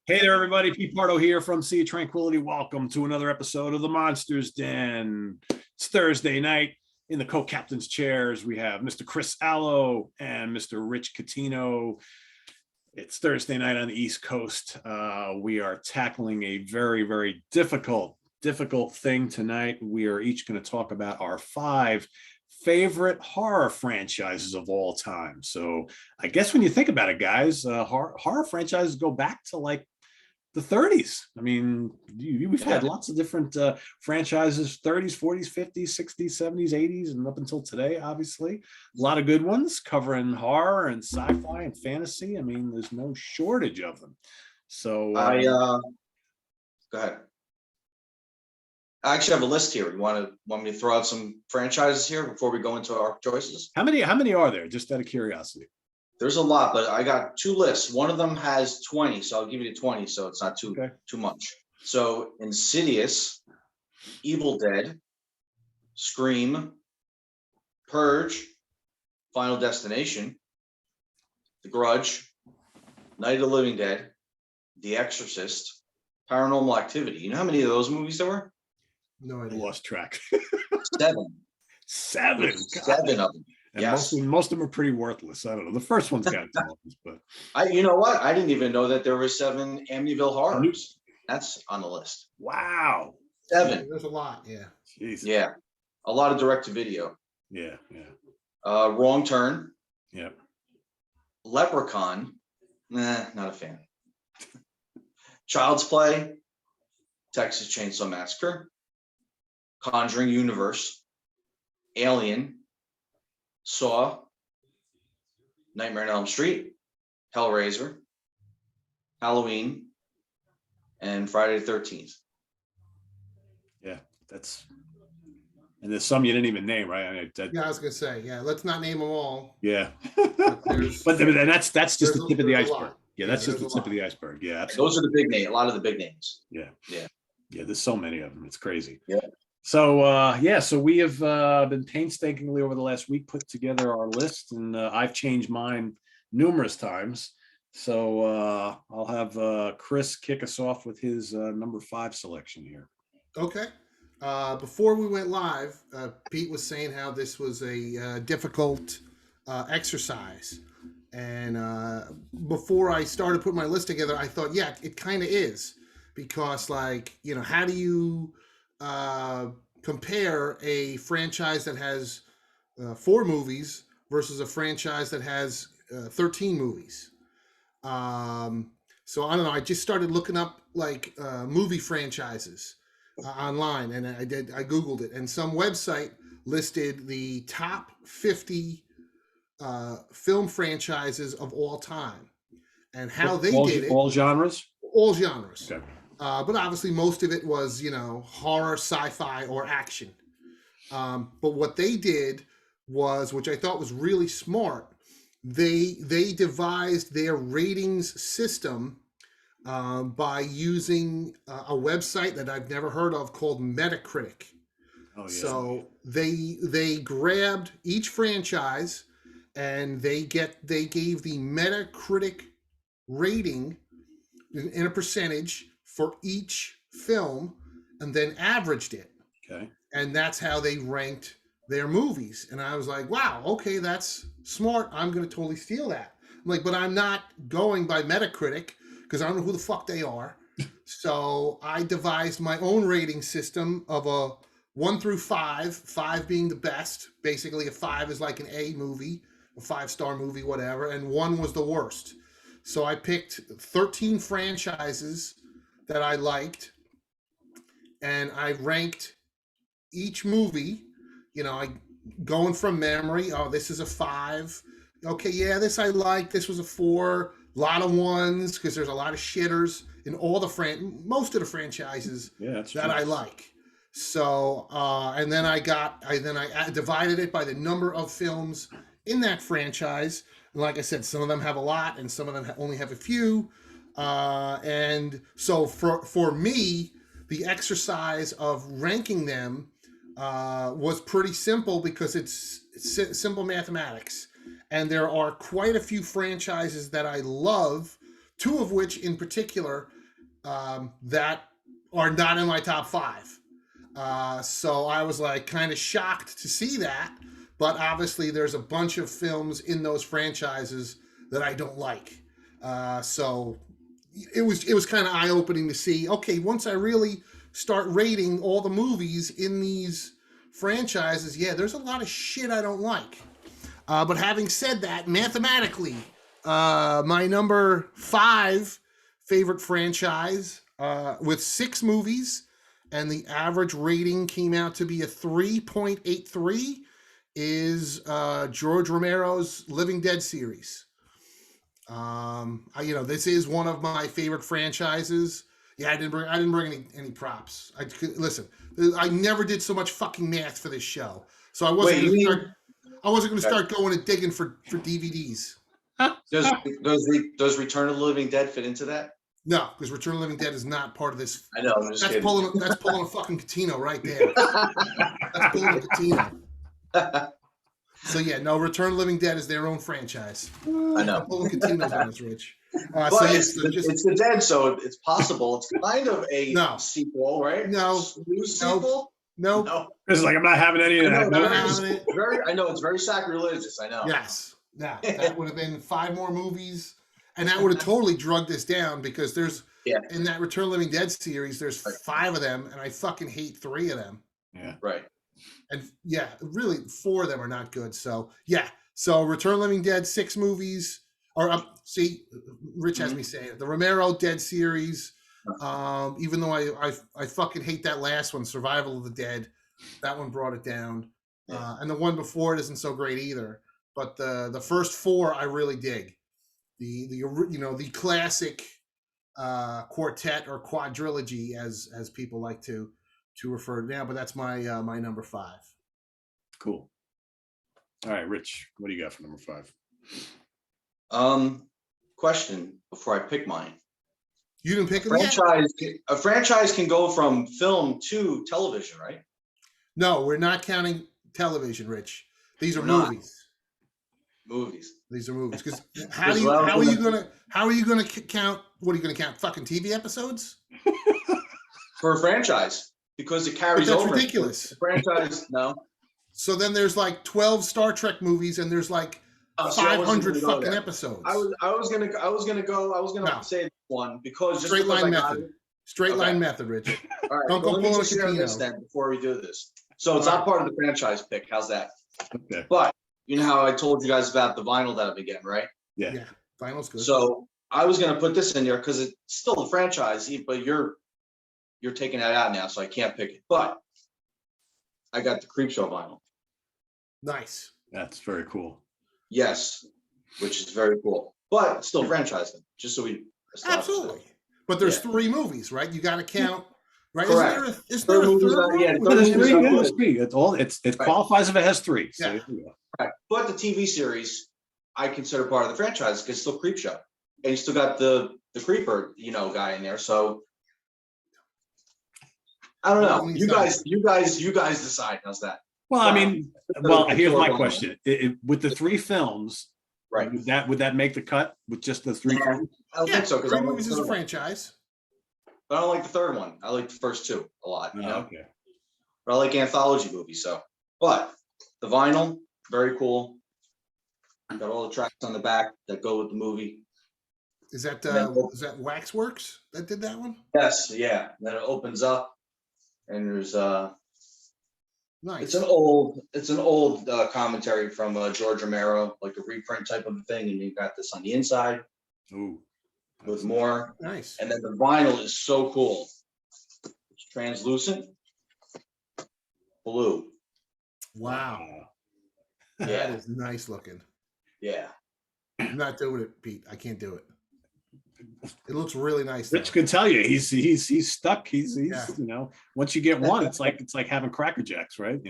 Hey there, everybody. Pete Pardo here from Sea of Tranquility. Welcome to another episode of the Monsters Den. It's Thursday night. In the co-captain's chairs, we have Mr. Chris Allo and Mr. Rich Catino. It's Thursday night on the East Coast. We are tackling a very, very difficult thing tonight. We are each going to talk about our 5 favorite horror franchises of all time. So I guess when you think about it, guys, horror franchises go back to like the 30s. I mean, we've had lots of different franchises, 30s, 40s, 50s, 60s, 70s, 80s, and up until today, obviously. A lot of good ones covering horror and sci-fi and fantasy. I mean, there's no shortage of them. So go ahead. I actually have a list here. You want me to throw out some franchises here before we go into our choices? How many are there? Just out of curiosity. There's a lot, but I got 2 lists. One of them has 20, so I'll give you the 20, so it's not too much. So Insidious, Evil Dead, Scream, Purge, Final Destination, The Grudge, Night of the Living Dead, The Exorcist, Paranormal Activity. You know how many of those movies there were? No idea. I lost track. 7. 7. 7 of them. And yes. most of them are pretty worthless. I don't know. The first one's got problems, but you know what? I didn't even know that there were 7 Amityville horrors. That's on the list. Wow. 7. There's a lot, yeah. Jeez. Yeah. A lot of direct to video. Yeah. Wrong Turn. Yep. Leprechaun. Nah, not a fan. Child's Play. Texas Chainsaw Massacre. Conjuring Universe. Alien. Saw, Nightmare on Elm Street, Hellraiser, Halloween, and Friday the 13th. Yeah, and there's some you didn't even name, right? Yeah, I was gonna say, let's not name them all. Yeah, but that's just the tip of the iceberg. Yeah, that's just the tip of the iceberg. Yeah, absolutely. Those are the big names. A lot of the big names. Yeah. There's so many of them. It's crazy. Yeah. So so we have been painstakingly over the last week put together our list, and I've changed mine numerous times. So I'll have Chris kick us off with his number 5 selection here. Okay. Before we went live, Pete was saying how this was a difficult exercise, and before I started putting my list together, I thought, yeah, it kind of is, because how do you compare a franchise that has 4 movies versus a franchise that has 13 movies. So I don't know. I just started looking up movie franchises online, and I Googled it, and some website listed the top 50 film franchises of all time, and how they did it. All genres? All genres. Okay. But obviously most of it was, horror, sci-fi, or action. But what they did was, which I thought was really smart, they devised their ratings system by using a website that I've never heard of called Metacritic. Oh, yeah. So they grabbed each franchise, and they gave the Metacritic rating in a percentage for each film, and then averaged it. Okay. And that's how they ranked their movies. And I was like, wow, okay, that's smart. I'm going to totally steal that. I'm like, but I'm not going by Metacritic because I don't know who the fuck they are. So I devised my own rating system of a 1 through 5, 5 being the best. Basically, a 5 is like an A movie, a 5-star movie, whatever. And 1 was the worst. So I picked 13 franchises that I liked, and I ranked each movie, I going from memory. Oh, this is a 5. Okay, yeah, this I like. This was a 4. A lot of 1s, because there's a lot of shitters in all the most of the franchises that I like. So, and then I divided it by the number of films in that franchise. And like I said, some of them have a lot, and some of them only have a few. And so for me, the exercise of ranking them was pretty simple, because it's simple mathematics. And there are quite a few franchises that I love, 2 of which in particular that are not in my top 5. So I was like kind of shocked to see that. But obviously, there's a bunch of films in those franchises that I don't like. So it was kind of eye opening to see. Okay, once I really start rating all the movies in these franchises, yeah, there's a lot of shit I don't like. But having said that, mathematically, my number 5 favorite franchise with 6 movies, and the average rating came out to be a 3.83, is George Romero's Living Dead series. This is one of my favorite franchises. Yeah, I didn't bring any props. Listen, I never did so much fucking math for this show, so I wasn't going to start going and digging for DVDs. Does Return of the Living Dead fit into that? No, because Return of the Living Dead is not part of this. I know. I'm just kidding. That's pulling a fucking Catino right there. That's pulling a Catino. So yeah, no, Return of the Living Dead is their own franchise. I know. Pulling Catino's on us, Rich. But so it's the Dead, so it's possible. It's kind of a sequel, right? No. New sequel? No. It's like I'm not having any of that. I know it's very sacrilegious. I know. Yes. Yeah, that would have been 5 more movies, and that would have totally drugged this down because there's in that Return of the Living Dead series, there's 5 of them, and I fucking hate 3 of them. Yeah. Right. And yeah, really 4 of them are not good. So yeah, so Return of the Living Dead 6 movies. Or see, Rich has me saying it. The Romero Dead series. Even though I fucking hate that last one, Survival of the Dead. That one brought it down, and the one before it isn't so great either. But the first 4 I really dig. The classic quartet or quadrilogy as people like to refer to now. But that's my number 5. Cool. All right, Rich, what do you got for number 5? Question before I pick mine. You didn't pick a franchise can go from film to television, right? No, we're not counting television, Rich. These are movies. These are movies. Because how are you gonna count? What are you gonna count? Fucking TV episodes for a franchise because it carries over. That's ridiculous. Franchise, no. So then there's like 12 Star Trek movies, and there's like 500 fucking episodes. I was gonna say one because straight line method. Straight line method, Rich. All right, don't go pulling a Catino then before we do this. So it's not part of the franchise pick. How's that? Okay. But you know how I told you guys about the vinyl that I've been getting, right? Yeah. Vinyl's good. So I was gonna put this in there because it's still a franchise, but you're taking that out now, so I can't pick it. But I got the Creepshow vinyl. Nice. That's very cool. Yes, which is very cool, but still franchising. Just so we absolutely. But there's 3 movies, right? You got to count, right? Correct. Is there a third one? Yeah, there's 3. It qualifies if it has 3. So yeah. Right. But the TV series, I consider part of the franchise because it's still Creepshow, and you still got the creeper, guy in there. So I don't know. You guys decide. How's that? Well, I mean, here's my question: with the 3 films, right? Would that make the cut with just the 3 films? I don't think so because 3 movies is a franchise. But I don't like the third one. I like the first 2 a lot. Okay. But I like anthology movies. So, but the vinyl, very cool. Got all the tracks on the back that go with the movie. Is that Waxworks that did that one? Yes, yeah. Then it opens up, and there's nice. It's an old commentary from George Romero, like a reprint type of a thing, and you got this on the inside. Ooh, with more. Nice. And then the vinyl is so cool. It's translucent, blue. Wow. That is nice looking. Yeah. I'm not doing it, Pete. I can't do it. It looks really nice. Rich can tell you he's stuck. He's once you get one, it's like having Cracker Jacks, right?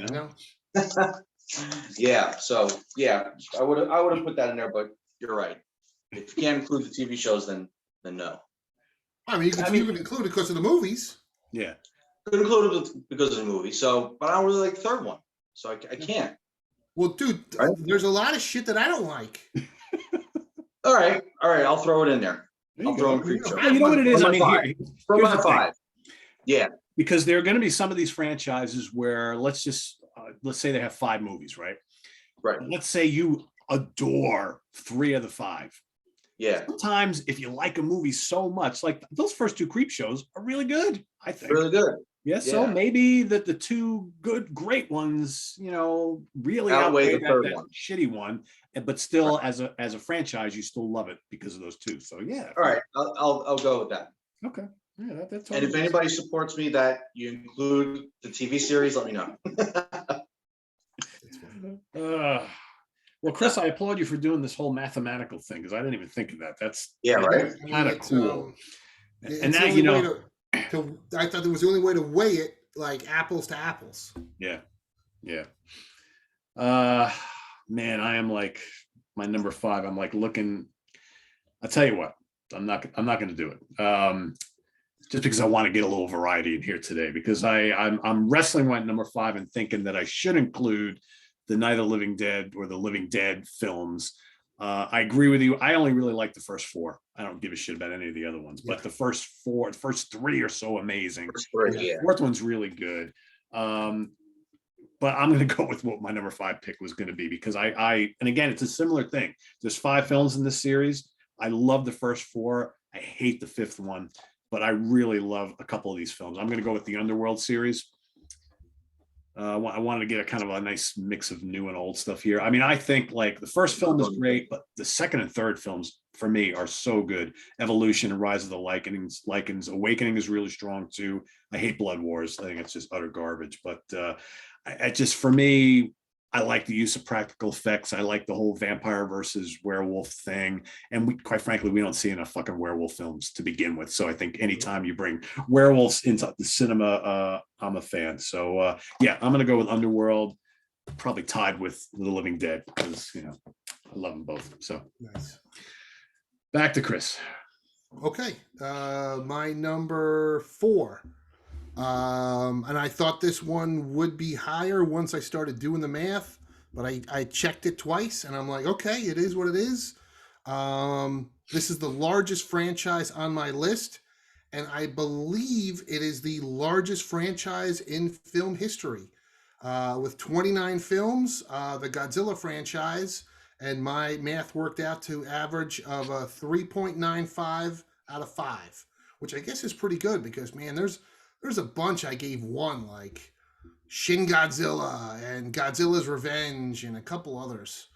Yeah. So yeah, I would have put that in there, but you're right. If you can't include the TV shows, then no. I mean, you can include it because of the movies. Yeah. Could include it because of the movie. So, but I don't really like the third one, so I can't. Well, dude, there's a lot of shit that I don't like. All right. I'll throw it in there. I'll throw in Creep Show. Well, you know what it is? I mean, From here's my the 5. Yeah. Because there are going to be some of these franchises where let's say they have 5 movies, right? Right. Let's say you adore 3 of the 5. Yeah. Sometimes if you like a movie so much, like those first 2 Creep Shows are really good, I think. Really good. Yeah. So maybe the 2 great ones, really outweigh the third that one. shitty one. But still, as a franchise, you still love it because of those 2. So yeah. All right. I'll go with that. Okay. Yeah, that's totally. And if anybody supports me that you include the TV series, let me know. Well, Chris, I applaud you for doing this whole mathematical thing because I didn't even think of that. That's right. Kind of cool. And now I thought there was the only way to weigh it, like apples to apples. Yeah. Man, I am like my number 5. I'm like looking. I'll tell you what. I'm not going to do it. Just because I want to get a little variety in here today, because I'm wrestling with number 5 and thinking that I should include the Night of the Living Dead or the Living Dead films. I agree with you. I only really like the first 4. I don't give a shit about any of the other ones, but the first 3 are so amazing. The 4th one's really good. But I'm going to go with what my number 5 pick was going to be, because and again, it's a similar thing. There's 5 films in this series. I love the first 4. I hate the 5th one, but I really love a couple of these films. I'm going to go with the Underworld series. I wanted to get a kind of a nice mix of new and old stuff here. I mean, I think like the first film is great, but the second and third films for me are so good. Evolution and Rise of the Lycans. Awakening is really strong too. I hate Blood Wars. I think it's just utter garbage. But I just, for me, I like the use of practical effects. I like the whole vampire versus werewolf thing. And quite frankly, we don't see enough fucking werewolf films to begin with. So I think anytime you bring werewolves into the cinema, I'm a fan. So I'm going to go with Underworld, probably tied with The Living Dead, because, I love them both. So nice. Back to Chris. Okay. My number 4. And I thought this one would be higher once I started doing the math, but I checked it twice and I'm like, okay, it is what it is. This is the largest franchise on my list, and I believe it is the largest franchise in film history. With 29 films, the Godzilla franchise, and my math worked out to average of a 3.95 out of 5, which I guess is pretty good because, man, there's a bunch I gave 1, like Shin Godzilla and Godzilla's Revenge and a couple others.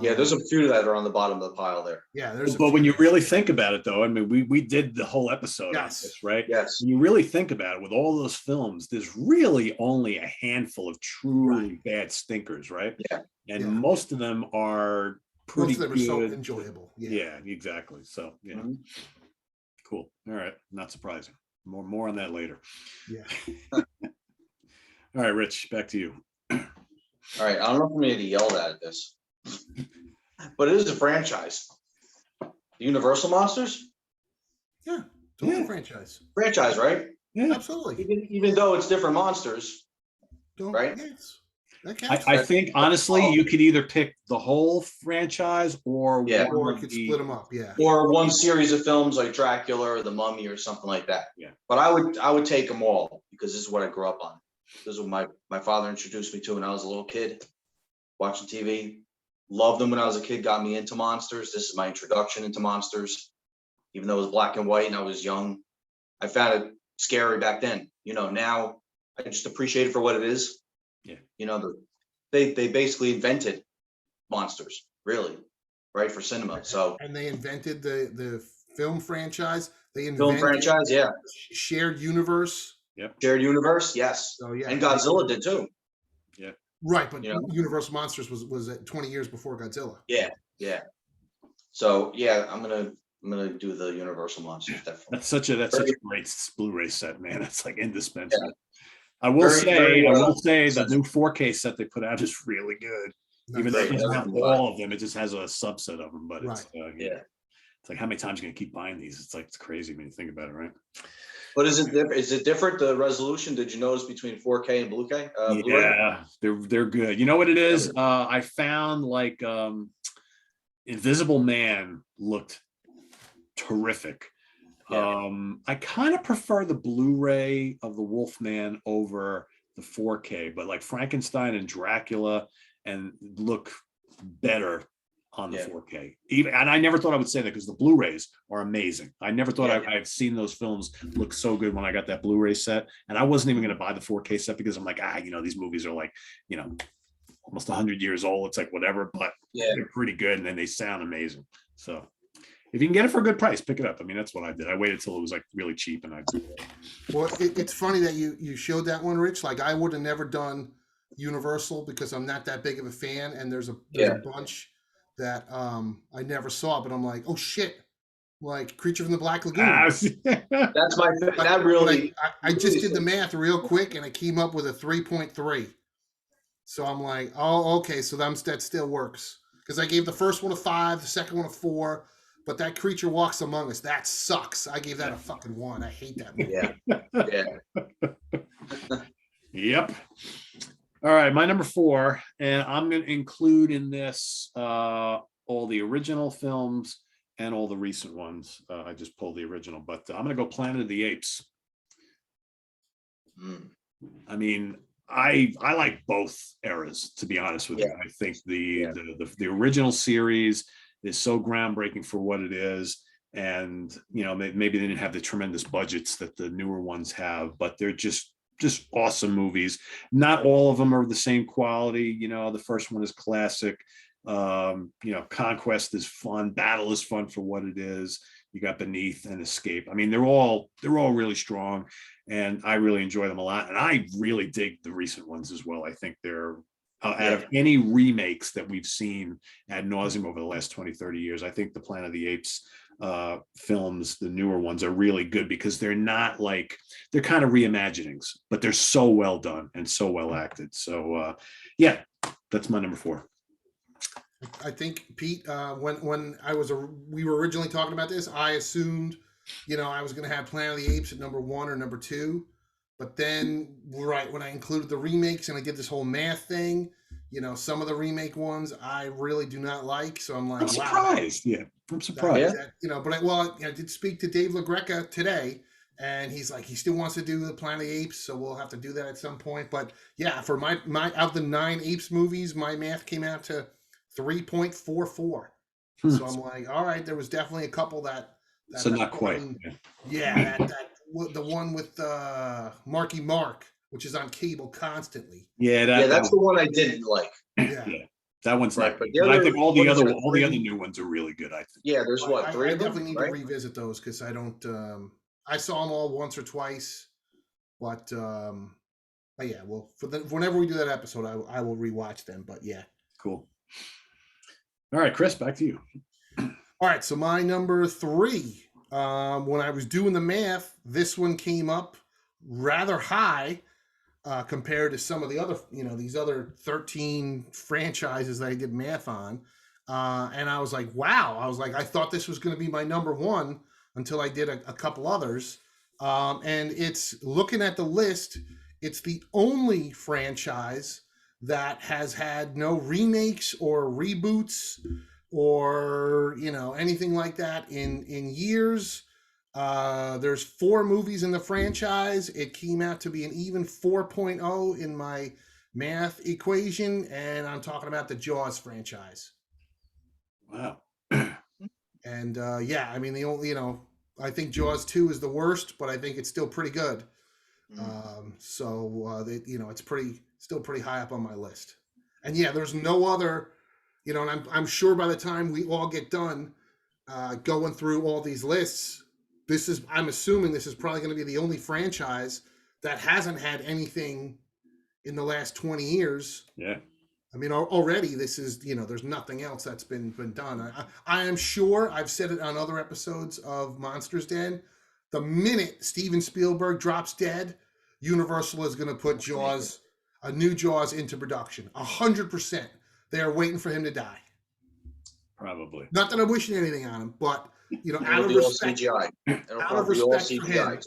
There's a few that are on the bottom of the pile there. Yeah, but when you really think about it, though, I mean, we did the whole episode on this, right? Yes. When you really think about it, with all those films, there's really only a handful of truly bad stinkers, right? Yeah. And most of them are pretty good. Most of them are so enjoyable. Yeah, exactly. So, cool. All right. Not surprising. More on that later. Yeah. All right, Rich, back to you. All right. I don't know if I'm going to get yelled at this, but it is a franchise. The Universal Monsters? Yeah. Total franchise. Franchise, right? Yeah. Absolutely. Even though it's different monsters, right? Yes. I think honestly, you could either pick the whole franchise or you could split them up, or one series of films like Dracula or The Mummy or something like that. Yeah. But I would take them all because this is what I grew up on. This is what my father introduced me to when I was a little kid, watching TV. Loved them when I was a kid. Got me into monsters. This is my introduction into monsters. Even though it was black and white and I was young, I found it scary back then. Now I just appreciate it for what it is. Yeah. They basically invented monsters, really, right, for cinema. So and they invented the film franchise. They invented film franchise, shared universe. Yep. Shared universe, yes. So and Godzilla did too. Yeah. Right, but Universal Monsters was 20 years before Godzilla. Yeah. So I'm gonna do the Universal Monsters. Definitely. That's such a great Blu-ray set, man. It's like indispensable. Yeah. I will say the new 4K set they put out is really good. Even though it doesn't have all of them, it just has a subset of them. But it's it's like, how many times are you gonna keep buying these? It's like, it's crazy when you think about it, right? But is it different? The resolution? Did you notice between 4K and Blu-ray? Yeah, they're good. You know what it is? I found like Invisible Man looked terrific. Yeah. I kind of prefer the Blu-ray of the Wolfman over the 4K, but like Frankenstein and Dracula and look better on the 4K. Even, and I never thought I would say that because the Blu-rays are amazing. I never thought I've seen those films look so good when I got that Blu-ray set. And I wasn't even going to buy the 4K set because I'm like, these movies are like, almost 100 years old. It's like whatever, but they're pretty good and then they sound amazing. So if you can get it for a good price, pick it up. I mean, that's what I did. I waited till it was like really cheap and I did it. Well, it's funny that you showed that one, Rich. Like I would have never done Universal because I'm not that big of a fan, and there's a bunch that I never saw, but I'm like, oh shit, like Creature from the Black Lagoon. That's my that really. I just did the math real quick, and I came up with a 3.3. So I'm like, oh, okay, so that still works because I gave the first one a 5, the second one a 4. But that Creature Walks Among Us, that sucks. I gave that a fucking 1. I hate that movie. Yep. All right, my number 4, and I'm going to include in this all the original films and all the recent ones. I just pulled the original, but I'm going to go Planet of the Apes. I mean, I like both eras, to be honest with you. I think the original series is so groundbreaking for what it is, and maybe they didn't have the tremendous budgets that the newer ones have, but they're just awesome movies. Not all of them are the same quality. The first one is classic. Conquest is fun, Battle is fun for what it is. You got Beneath and Escape. I mean, they're all really strong, and I really enjoy them a lot, and I really dig the recent ones as well. I think they're out of any remakes that we've seen ad nauseum over the last 20, 30 years, I think the Planet of the Apes films, the newer ones, are really good because they're not like, they're kind of reimaginings, but they're so well done and so well acted. So that's my number 4. I think, Pete, when we were originally talking about this, I assumed, I was going to have Planet of the Apes at number 1 or number 2. But then, when I included the remakes and I did this whole math thing, some of the remake ones I really do not like. So I'm like, I'm surprised. Wow. Yeah, I'm surprised. I did speak to Dave LaGreca today, and he's like, he still wants to do the Planet of the Apes, so we'll have to do that at some point. But yeah, for my out of the 9 Apes movies, my math came out to 3.44. So I'm like, all right, there was definitely a couple that so not quite. The one with Marky Mark, which is on cable constantly. That's the one I didn't like. Yeah. That one's not good. But I think all the other new ones are really good. I think. Yeah, there's 3 of them. I definitely need to revisit those because I don't. I saw them all once or twice, but yeah. Well, whenever we do that episode, I will rewatch them. But yeah, cool. All right, Chris, back to you. All right, so my number 3. When I was doing the math, this one came up rather high compared to some of the other, these other 13 franchises that I did math on. And I was like, wow. I thought this was going to be my number 1 until I did a couple others. And it's looking at the list, it's the only franchise that has had no remakes or reboots or anything like that in years. There's 4 movies in the franchise. It came out to be an even 4.0 in my math equation, and I'm talking about the Jaws franchise. Wow. And I mean, the only I think Jaws 2 is the worst, but I think it's still pretty good. It's still pretty high up on my list. And there's no other. And I'm sure by the time we all get done going through all these lists, I'm assuming this is probably going to be the only franchise that hasn't had anything in the last 20 years. Yeah. I mean, already this is, there's nothing else that's been done. I am sure I've said it on other episodes of Monsters Den. The minute Steven Spielberg drops dead, Universal is going to put a new Jaws into production. 100%. They are waiting for him to die. Probably. Not that I'm wishing anything on him, but out of respect, out of respect for him,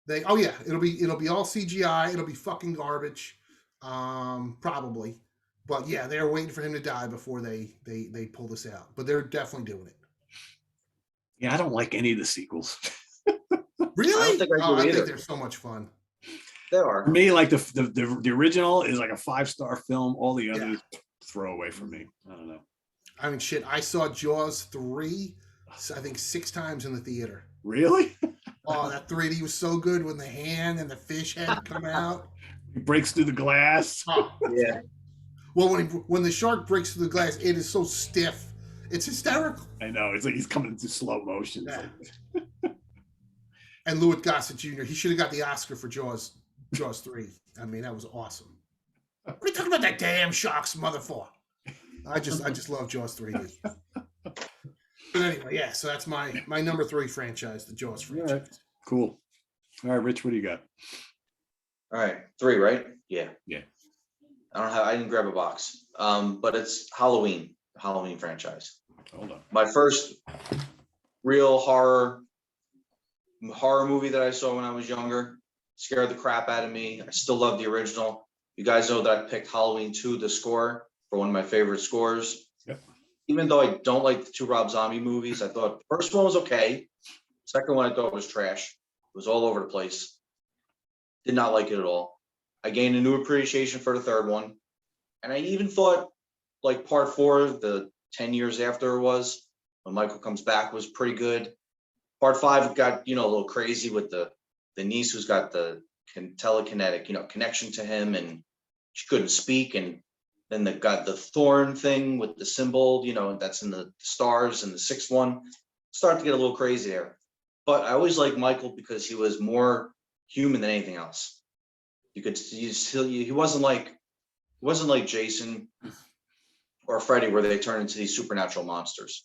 it'll be all CGI. It'll be fucking garbage, probably. But yeah, they're waiting for him to die before they pull this out. But they're definitely doing it. Yeah, I don't like any of the sequels. Really? I don't think I do I either. think they're so much fun. They are. For me, like the original is like a 5-star film. All the others throw away for me. I don't know. I mean, shit. I saw Jaws 3, I think 6 times in the theater. Really? Oh, that 3D was so good when the hand and the fish head come out. He breaks through the glass. Oh. Yeah. Well, when the shark breaks through the glass, it is so stiff. It's hysterical. I know. It's like he's coming into slow motion. Yeah. And Louis Gossett Jr., he should have got the Oscar for Jaws 3. I mean, that was awesome. What are you talking about that damn shark's mother for? I just love Jaws 3D. But anyway, yeah, so that's my number 3 franchise, the Jaws franchise. Right. Cool. All right, Rich, what do you got? All right, 3, right? Yeah. Yeah. I didn't grab a box. But it's Halloween franchise. Hold on. My first real horror movie that I saw when I was younger. Scared the crap out of me. I still love the original. You guys know that I picked Halloween 2, the score, for one of my favorite scores. Yep. Even though I don't like the 2 Rob Zombie movies, I thought the first one was okay. Second one I thought was trash. It was all over the place. Did not like it at all. I gained a new appreciation for the third one. And I even thought like part 4, the 10 years after it was, when Michael comes back, was pretty good. Part 5 got, a little crazy with the niece who's got the telekinetic, connection to him, and she couldn't speak. And then they got the thorn thing with the symbol, that's in the stars, and the 6th one started to get a little crazy there. But I always liked Michael because he was more human than anything else. He wasn't like Jason or Freddy, where they turn into these supernatural monsters.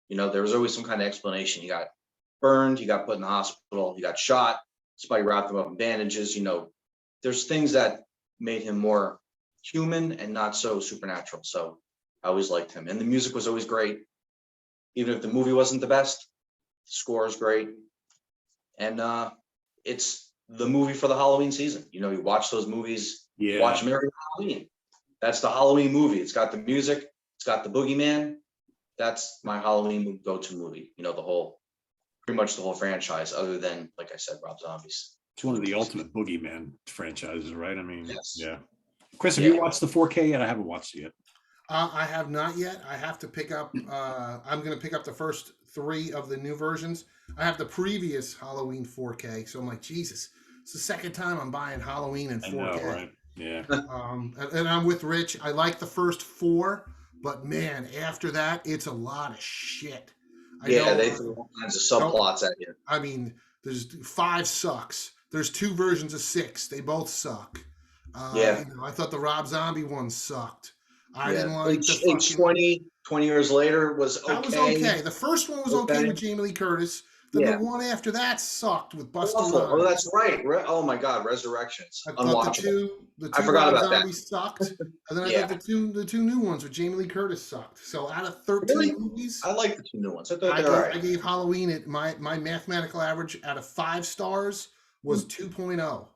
There was always some kind of explanation. He got burned, he got put in the hospital, he got shot, somebody wrapped him up in bandages. There's things that made him more human and not so supernatural. So I always liked him. And the music was always great. Even if the movie wasn't the best, the score is great. And it's the movie for the Halloween season. You watch those movies, watch them every Halloween. That's the Halloween movie. It's got the music, it's got the boogeyman. That's my Halloween go-to movie. Pretty much the whole franchise, other than, like I said, Rob Zombies. It's one of the ultimate boogeyman franchises, right? I mean, yes. Yeah. Chris, have you watched the 4K yet? I haven't watched it yet. I have not yet. I have to pick up. I'm going to pick up the first 3 of the new versions. I have the previous Halloween 4K, so I'm like, Jesus, it's the second time I'm buying Halloween in 4K. I know, right? Yeah. And I'm with Rich. I like the first 4, but man, after that, it's a lot of shit. They threw all kinds of subplots at you. I mean, there's 5 sucks. There's 2 versions of 6. They both suck. I thought the Rob Zombie one sucked. I didn't like the fucking... 20 years later was okay. That was okay. The first one was okay with Jamie Lee Curtis. Then the one after that sucked with Busta Rhymes. Oh, that's right. Oh my God, Resurrections. I thought the two I forgot Rob about Zombies sucked, and then I thought the two new ones with Jamie Lee Curtis sucked. So out of 13 movies, I like the 2 new ones. I gave Halloween my mathematical average out of 5 stars was 2.0.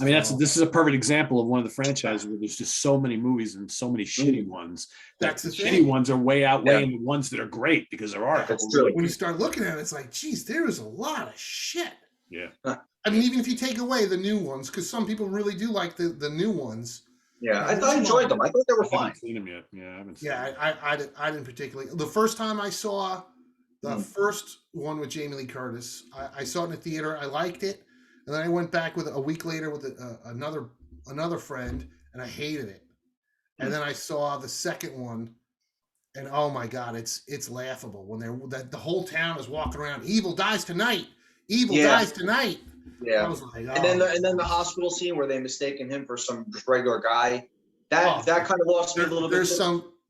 I mean, this is a perfect example of one of the franchises where there's just so many movies and so many shitty ones. That's the the shitty ones are way outweighing the ones that are great, because there are. That's true. When you start looking at it, it's like, geez, there is a lot of shit. Yeah. I mean, even if you take away the new ones, because some people really do like the new ones. Yeah, I enjoyed them. I thought they were fine. I haven't seen them yet. Yeah, I haven't seen them. I didn't particularly. The first time I saw the first one with Jamie Lee Curtis, I saw it in the theater. I liked it. And then I went back with a week later with another friend, and I hated it. And then I saw the second one, and oh my God, it's laughable when the whole town is walking around. Evil dies tonight. Evil dies tonight. Yeah. I was like, oh. And then the hospital scene where they mistaken him for some regular guy. That kind of lost me a little bit.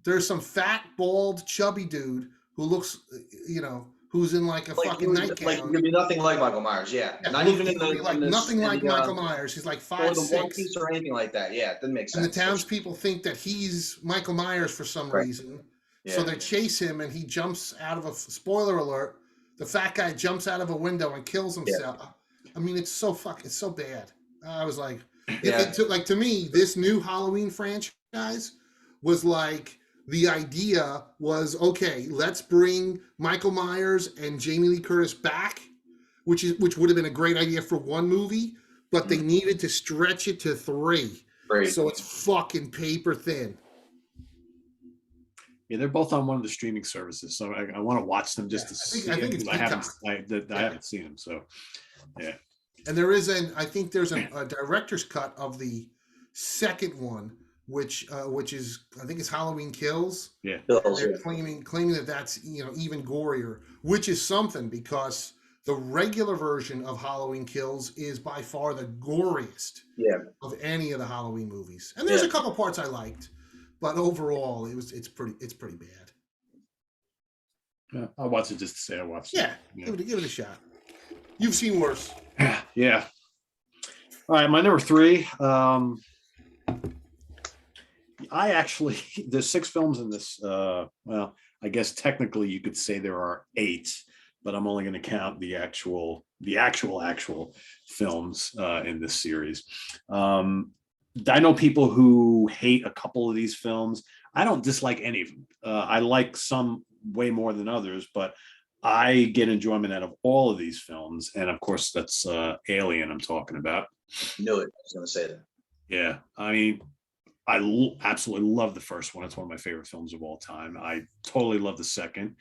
There's some fat, bald, chubby dude who looks, who's in like a fucking nightgown. Like you'd be nothing like Michael Myers, not even in the nothing like Michael Myers. He's like 5'6" or the One Piece or anything like that. Yeah, it doesn't make sense. And the townspeople think that he's Michael Myers for some reason, so they chase him, and he jumps out of a spoiler alert. The fat guy jumps out of a window and kills himself. Yeah. I mean, it's so bad. I was like, to me, this new Halloween franchise was like the idea was, okay, let's bring Michael Myers and Jamie Lee Curtis back, which would have been a great idea for one movie, but they needed to stretch it to 3. Great. So it's fucking paper thin. Yeah, they're both on one of the streaming services, so I want to watch them just to see. I think it's I haven't seen them, so yeah. And there's a director's cut of the second one, which is, I think it's Halloween Kills. Yeah, they're claiming that that's even gorier, which is something, because the regular version of Halloween Kills is by far the goriest of any of the Halloween movies. And there's a couple parts I liked, but overall it's pretty bad. Yeah, I'll watch it just to say I watched it. Yeah, give it a shot. You've seen worse. Yeah. All right, my number 3. There's 6 films in this. Well, I guess technically you could say there are 8, but I'm only going to count the actual films in this series. I know people who hate a couple of these films. I don't dislike any of them. I like some way more than others, but I get enjoyment out of all of these films. And of course, that's Alien I'm talking about. Knew it. I was going to say that. Yeah. I mean, I absolutely love the first one. It's one of my favorite films of all time. I totally love the second.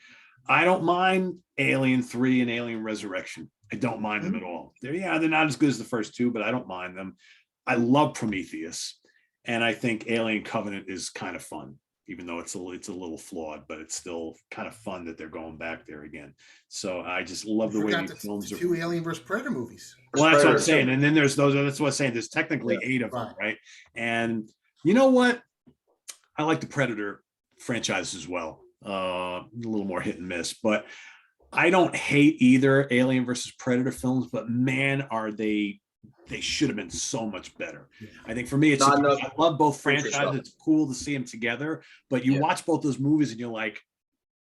I don't mind Alien 3 and Alien Resurrection. I don't mind them at all. They're not as good as the first 2, but I don't mind them. I love Prometheus, and I think Alien Covenant is kind of fun, even though it's a little flawed, but it's still kind of fun that they're going back there again. So I just love the way these films are. 2 Alien vs. Predator movies. Well, that's what I'm saying. And then there's those. That's what I'm saying. There's technically 8 of them, right? And you know what? I like the Predator franchise as well. A little more hit and miss, but I don't hate either Alien versus Predator films. But man, are they should have been so much better. Yeah. I think for me, I love both franchises. It's cool to see them together, but you watch both those movies and you're like,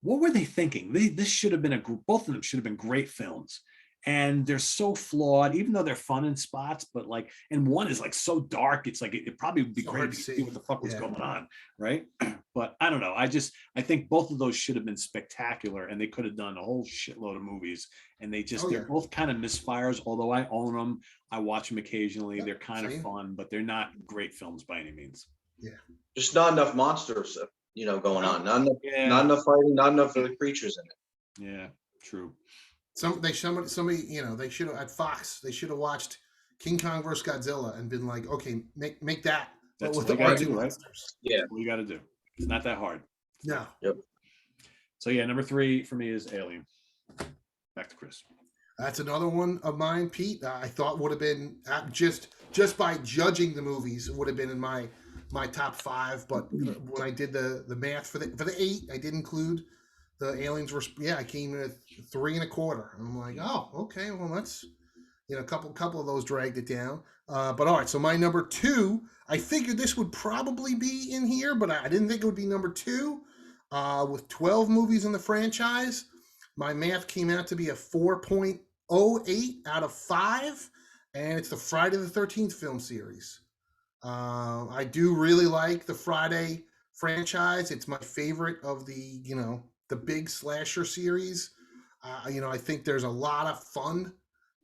what were they thinking? This should have been both of them should have been great films. And they're so flawed, even though they're fun in spots, but and one is so dark. It's it probably would be great to see what the fuck was going on. Right. But I don't know. I think both of those should have been spectacular, and they could have done a whole shitload of movies, and they're both kind of misfires. Although I own them, I watch them occasionally. They're kind of fun, but they're not great films by any means. Yeah. Just not enough monsters, going on. Not enough fighting, not enough of the creatures in it. Yeah, true. Somebody, they should have, at Fox, they should have watched King Kong vs. Godzilla and been like, okay, make that. That's what you got to do, right? Yeah. That's what you got to do. It's not that hard. No. Yep. So yeah, number 3 for me is Alien. Back to Chris. That's another one of mine, Pete. I thought would have been just by judging the movies, it would have been in my top 5. But when I did the math for the 8, I did include the aliens were, I came in at 3 1/4. And I'm like, oh, okay, well, that's, a couple of those dragged it down. But all right, so my number 2, I figured this would probably be in here, but I didn't think it would be number 2. With 12 movies in the franchise, my math came out to be a 4.08 out of 5, and it's the Friday the 13th film series. I do really like the Friday franchise. It's my favorite of the big slasher series. I think there's a lot of fun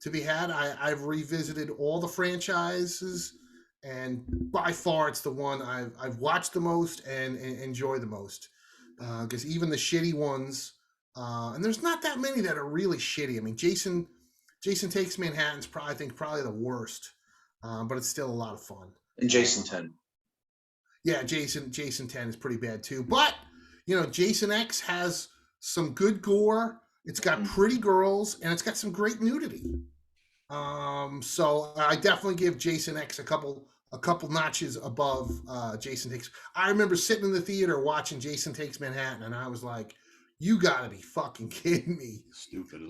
to be had. I've revisited all the franchises, and by far it's the one I've watched the most and enjoy the most. Because even the shitty ones, and there's not that many that are really shitty. I mean, Jason Takes Manhattan's probably the worst, but it's still a lot of fun. And Jason 10. Yeah, Jason 10 is pretty bad too, but Jason X has some good gore. It's got pretty girls, and it's got some great nudity. So I definitely give Jason X a couple notches above Jason Takes. I remember sitting in the theater watching Jason Takes Manhattan, and I was like, "You gotta be fucking kidding me!" Stupid.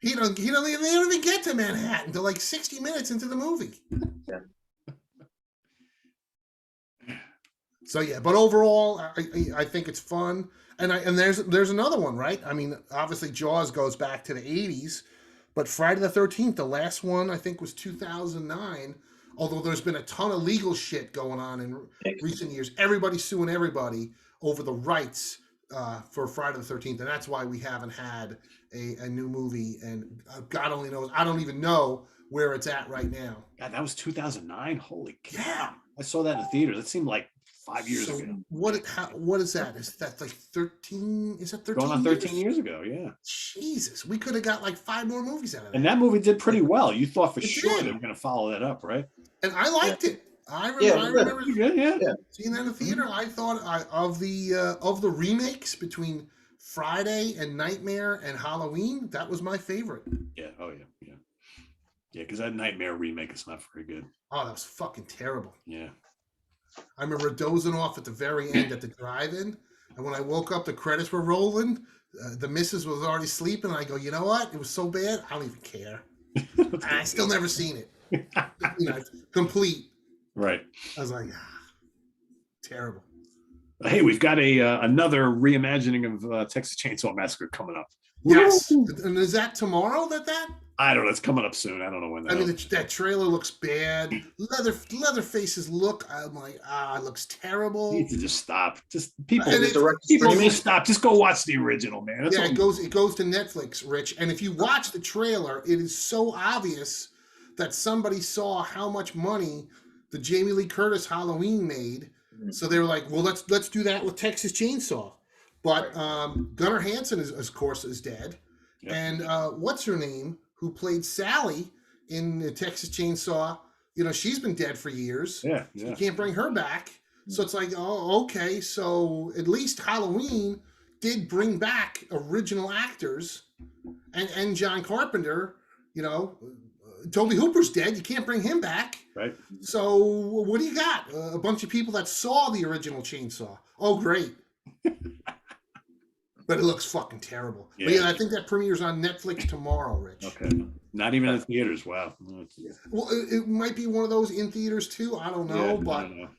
They don't even get to Manhattan until 60 minutes into the movie. Yeah. So yeah, but overall, I think it's fun, and there's another one, right? I mean, obviously Jaws goes back to the 80s, but Friday the 13th, the last one I think was 2009. Although there's been a ton of legal shit going on in recent years, everybody's suing everybody over the rights for Friday the 13th, and that's why we haven't had a new movie. And God only knows, I don't even know where it's at right now. God, that was 2009. Holy cow! Yeah. I saw that in the theater. That seemed like 5 years So ago. what is that? Is that like 13? Is that 13? Going on 13 years ago, yeah. Jesus, we could have got like 5 more movies out of that. And that movie did pretty well. You thought for It sure did. they were going to follow that up, right? And I liked it. I Yeah, remember Good, yeah. seeing that in the theater. I thought of the remakes between Friday and Nightmare and Halloween, that was my favorite. Yeah. Oh, yeah. Yeah. Yeah, because that Nightmare remake is not very good. Oh, that was fucking terrible. Yeah. I remember dozing off at the very end at the drive-in, and when I woke up, the credits were rolling. The missus was already sleeping, and I go, you know what? It was so bad, I don't even care. I still never seen it. Complete. Right. I was like, terrible. Hey, we've got another reimagining of Texas Chainsaw Massacre coming up. Yes. And is that tomorrow that? I don't know. It's coming up soon. I don't know when. I mean, that trailer looks bad. Leatherface's look, I'm like, it looks terrible. You need to just stop. Just people And just stop. Just go watch the original, man. That's yeah, all. it goes to Netflix, Rich. And if you watch the trailer, it is so obvious that somebody saw how much money the Jamie Lee Curtis Halloween made. So they were like, well, let's do that with Texas Chainsaw. But Gunnar Hansen is, of course, is dead. Yep. And what's her name, who played Sally in the Texas Chainsaw, she's been dead for years. Yeah. So you can't bring her back. So it's like, oh, okay. So at least Halloween did bring back original actors, and John Carpenter, Toby Hooper's dead. You can't bring him back. Right. So what do you got? A bunch of people that saw the original Chainsaw. Oh, great. But it looks fucking terrible. Yeah. But yeah, I think that premieres on Netflix tomorrow, Rich. Okay. Not even in the theaters. Wow. Well, it might be one of those in theaters too. I don't know. Yeah, but I don't know.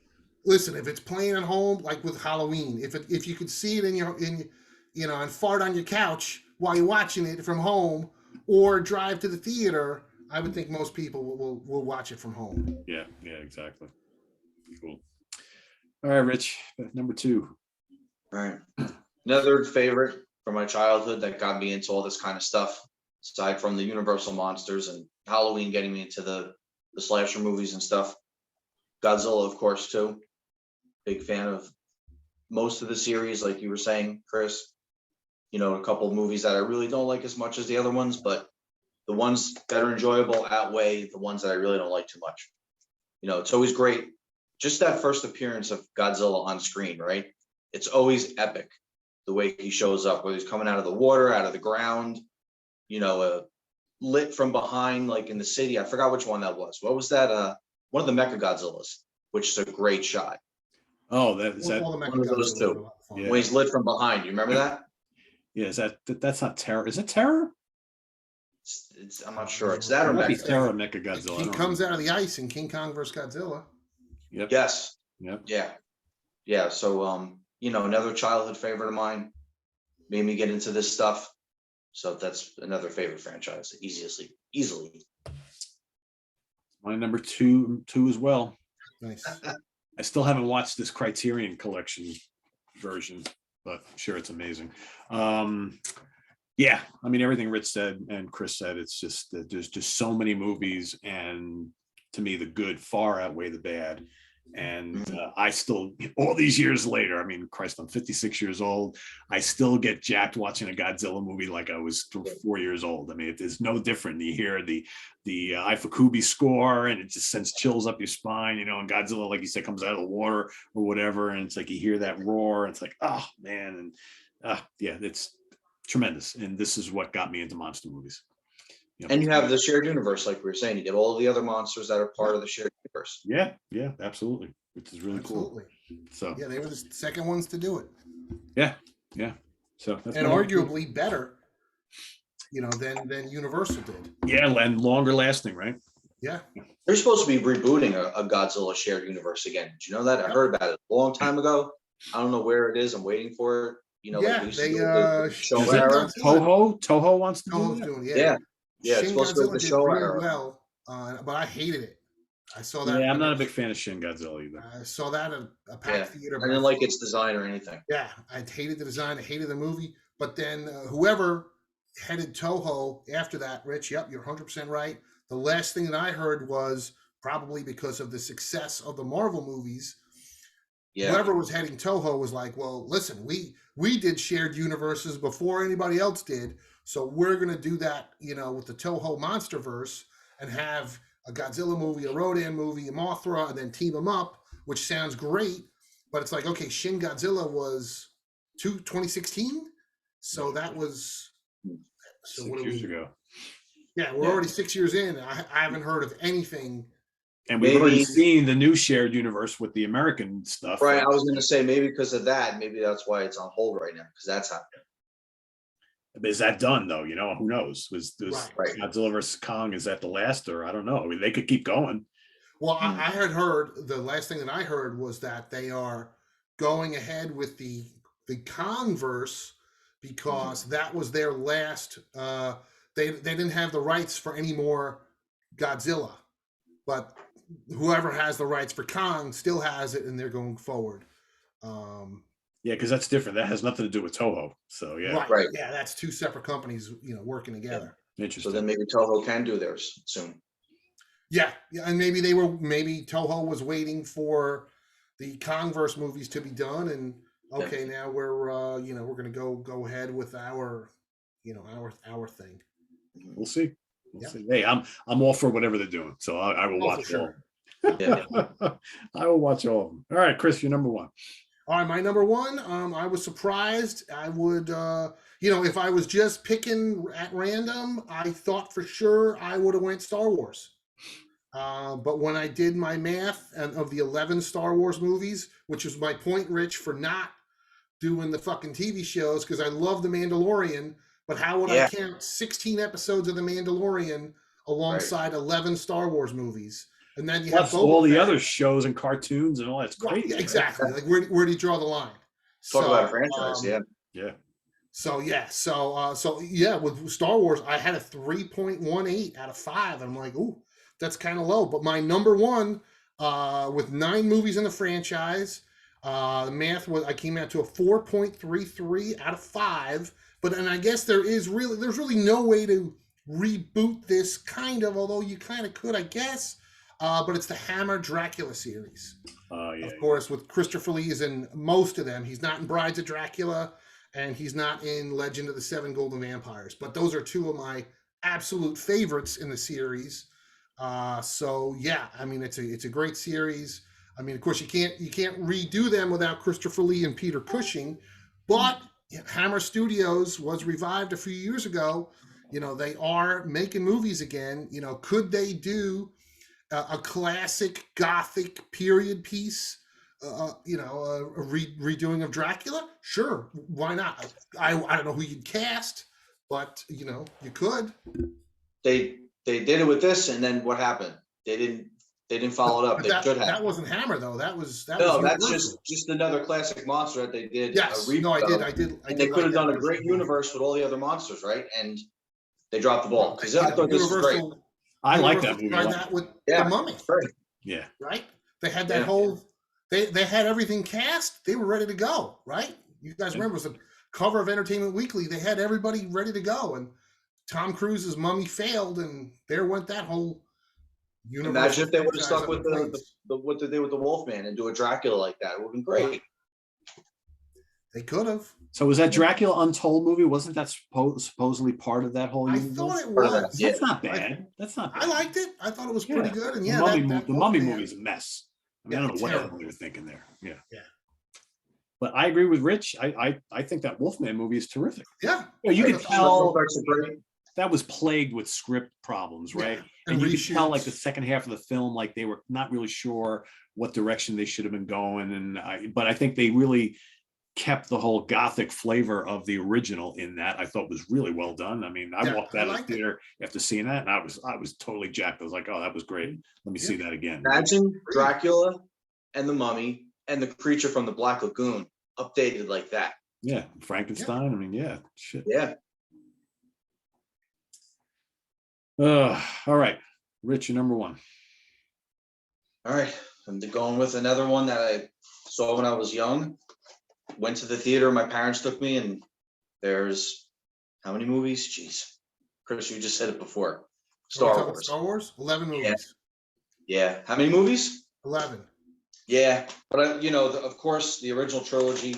listen, if it's playing at home, like with Halloween, if you could see it and fart on your couch while you're watching it from home, or drive to the theater, I would think most people will watch it from home. Yeah, exactly. Cool. All right, Rich, number 2. All right. Another favorite from my childhood that got me into all this kind of stuff, aside from the Universal monsters and Halloween getting me into the slasher movies and stuff. Godzilla, of course, too. Big fan of most of the series, like you were saying, Chris. A couple of movies that I really don't like as much as the other ones, but the ones that are enjoyable outweigh the ones that I really don't like too much. It's always great. Just that first appearance of Godzilla on screen, right? It's always epic. The way he shows up, whether he's coming out of the water, out of the ground, lit from behind, like in the city. I forgot which one that was. What was that? One of the Mecha Godzillas, which is a great shot. Oh, that's All the one of those two. Yeah. When he's lit from behind. You remember that? Yeah, that's not Terror. Is it Terror? I'm not sure. It's that or It might be Mecha. Terror Mecha Godzilla. He comes out of the ice in King Kong vs. Godzilla. Yep. Yes. Yep. Yeah. So, another childhood favorite of mine, made me get into this stuff. So that's another favorite franchise, easily. My number two as well. Nice. I still haven't watched this Criterion Collection version, but I'm sure it's amazing. Yeah, I mean, everything Rich said and Chris said, it's just that there's just so many movies, and to me, the good far outweigh the bad. And I still, all these years later, I mean, Christ, I'm 56 years old. I still get jacked watching a Godzilla movie like I was 4 years old. I mean, it is no different. You hear the Ifukubi score, and it just sends chills up your spine, and Godzilla, like you said, comes out of the water or whatever, and it's like you hear that roar, and it's like, oh man, and yeah, it's tremendous. And this is what got me into monster movies. And you have the shared universe, like we were saying. You get all the other monsters that are part of the shared universe. Yeah, absolutely, which is really cool. So yeah, they were the second ones to do it. Yeah. So that's and arguably better, than Universal did. Yeah, and longer lasting, right? Yeah. They're supposed to be rebooting a Godzilla shared universe again. Did you know that? I heard about it a long time ago. I don't know where it is. I'm waiting for it. Yeah, they show Toho wants to do Toho's it. doing, Yeah, it's Shin supposed to be Godzilla the did show really era. well, but I hated it. I saw that. Yeah, I'm not a big fan of Shin Godzilla either. I saw that at a packed theater. I didn't like its design or anything. Yeah, I hated the design. I hated the movie. But then whoever headed Toho after that, Rich, yep, you're 100% right. The last thing that I heard was probably because of the success of the Marvel movies. Yeah. Whoever was heading Toho was like, well, listen, we did shared universes before anybody else did. So we're going to do that, with the Toho Monsterverse and have a Godzilla movie, a Rodan movie, a Mothra, and then team them up, which sounds great. But it's like, okay, Shin Godzilla was 2016. So that was 6 years ago. Yeah, we're already 6 years in. I haven't heard of anything. And we've already seen the new shared universe with the American stuff. Right. I was going to say maybe because of that, maybe that's why it's on hold right now, because that's happening. Is that done though? Who knows? Was Godzilla versus Kong? Is that the last, or I don't know. I mean, they could keep going. Well, I had heard, the last thing that I heard was that they are going ahead with the Kong verse because that was their last. They didn't have the rights for any more Godzilla, but whoever has the rights for Kong still has it, and they're going forward. Yeah, because that's different. That has nothing to do with Toho. So yeah, right. Yeah, that's two separate companies, working together. Yeah. Interesting. So then maybe Toho can do theirs soon. Yeah, and maybe Toho was waiting for the Kongverse movies to be done, and okay, now we're we're gonna go ahead with our our thing. We'll see. We'll see. Hey, I'm all for whatever they're doing, so I will watch all. Yeah. I will watch all of them. All right, Chris, you're number one. All right, my number one. I was surprised. I would, if I was just picking at random, I thought for sure I would have went Star Wars. But when I did my math of the 11 Star Wars movies, which was my point, Rich, for not doing the fucking TV shows, because I love The Mandalorian, but how would I count 16 episodes of The Mandalorian alongside 11 Star Wars movies? And then you have all the other shows and cartoons and all that's crazy. Yeah, exactly. Like where do you draw the line? Talk about a franchise, yeah. So with Star Wars, I had a 3.18 out of 5. I'm like, ooh, that's kind of low. But my number one, with 9 movies in the franchise, the math was I came out to a 4.33 out of 5. And I guess there's really no way to reboot this although you kind of could, I guess. But it's the Hammer Dracula series. Of course, with Christopher Lee is in most of them. He's not in Brides of Dracula, and he's not in Legend of the Seven Golden Vampires. But those are two of my absolute favorites in the series. It's a great series. I mean, of course, you can't redo them without Christopher Lee and Peter Cushing. But Hammer Studios was revived a few years ago. They are making movies again. Could they do a classic Gothic period piece, a redoing of Dracula? Sure, why not? I don't know who you'd cast, but you could. They did it with this, and then what happened? They didn't follow it up. That wasn't Hammer though. That's just another classic monster that they did. Yes, I did. They could have done a great universe with all the other monsters, right? And they dropped the ball because I thought this was great. I like that movie. Tried that with the Mummy. Right. Yeah. Right? They had that whole. They had everything cast. They were ready to go. Right? You guys remember? It was the cover of Entertainment Weekly. They had everybody ready to go, and Tom Cruise's Mummy failed, and there went that whole universe. Imagine if they would have stuck with what they did with the Wolfman and do a Dracula like that. It would have been great. They could have. So was that Dracula Untold movie? Wasn't that supposedly part of that whole universe? I thought it was. That's not bad. That's not bad. I liked it. I thought it was pretty good. And the Mummy movie is a mess. I mean, I don't know what the hell they were thinking there. Yeah. But I agree with Rich. I think that Wolfman movie is terrific. Yeah. You could tell that was plagued with script problems, right? And you could tell like the second half of the film, like they were not really sure what direction they should have been going. But I think they really kept the whole Gothic flavor of the original in that. I thought was really well done. I mean, I walked out of the theater after seeing that, and I was totally jacked. I was like, oh, that was great. Let me see that again. Imagine Dracula and the Mummy and the creature from the Black Lagoon updated like that. Yeah, Frankenstein. I mean, shit. Yeah. All right, Rich, you're number one. All right. I'm going with another one that I saw when I was young. Went to the theater. My parents took me, and there's how many movies? Jeez, Chris, you just said it before. Star Wars. Star Wars. 11 movies. Yeah. How many movies? 11. Yeah, but of course, the original trilogy